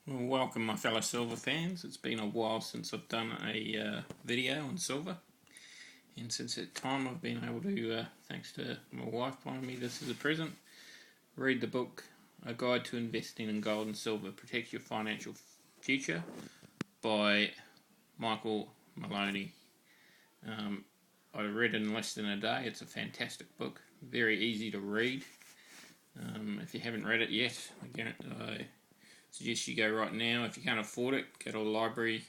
Well, welcome my fellow silver fans. It's been a while since I've done a video on silver, and since that time I've been able to, thanks to my wife buying me this as a present, read the book A Guide to Investing in Gold and Silver, Protect Your Financial Future by Michael Maloney. I read it in less than a day. It's a fantastic book, very easy to read. If you haven't read it yet, I suggest you go right now. If you can't afford it, go to a library.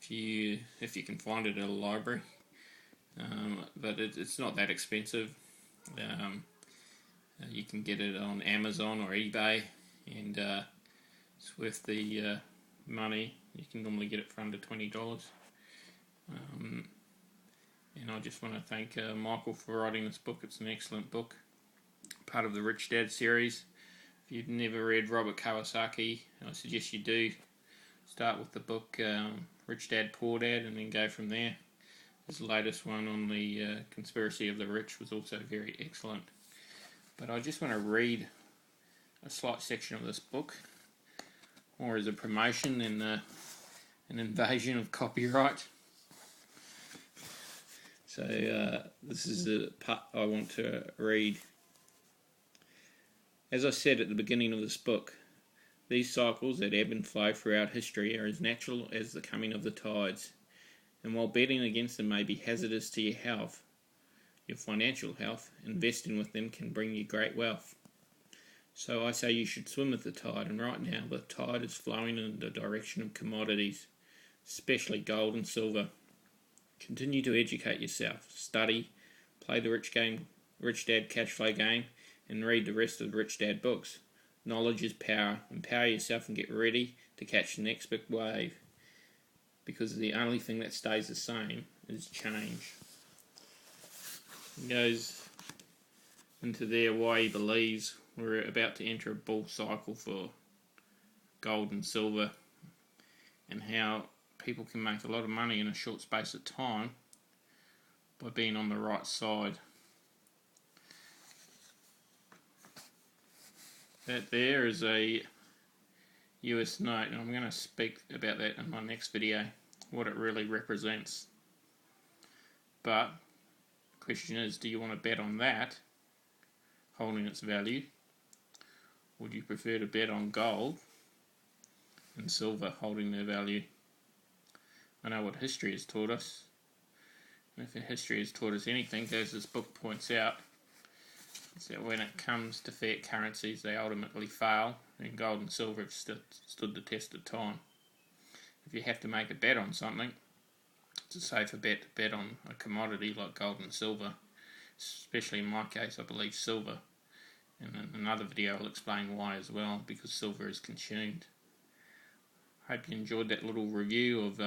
If you can find it at a library, but it's not that expensive. You can get it on Amazon or eBay, and it's worth the money. You can normally get it for under $20. And I just want to thank Michael for writing this book. It's an excellent book, part of the Rich Dad series. If you've never read Robert Kiyosaki, I suggest you do. Start with the book Rich Dad, Poor Dad, and then go from there. His latest one on the conspiracy of the rich was also very excellent. But I just want to read a slight section of this book, more as a promotion than an invasion of copyright. So this is the part I want to read. As I said at the beginning of this book, these cycles that ebb and flow throughout history are as natural as the coming of the tides, and while betting against them may be hazardous to your health, your financial health, investing with them can bring you great wealth. So I say you should swim with the tide, and right now the tide is flowing in the direction of commodities, especially gold and silver. Continue to educate yourself, study, play the Rich Dad cash flow game, and read the rest of the Rich Dad books. Knowledge is power. Empower yourself and get ready to catch the next big wave, because the only thing that stays the same is change. He goes into there why he believes we're about to enter a bull cycle for gold and silver, and how people can make a lot of money in a short space of time by being on the right side. That there is a US note, and I'm going to speak about that in my next video, what it really represents. But the question is, do you want to bet on that holding its value? Or would you prefer to bet on gold and silver holding their value? I know what history has taught us, and if history has taught us anything, as this book points out, is that when it comes to fiat currencies, they ultimately fail, and gold and silver have stood the test of time. If you have to make a bet on something, it's a safer bet to bet on a commodity like gold and silver, especially in my case, I believe silver. And in another video I'll explain why as well, because silver is consumed. Hope you enjoyed that little review of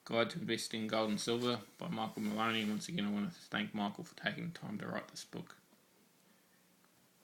Guide to Investing in Gold and Silver by Michael Maloney. Once again, I want to thank Michael for taking the time to write this book.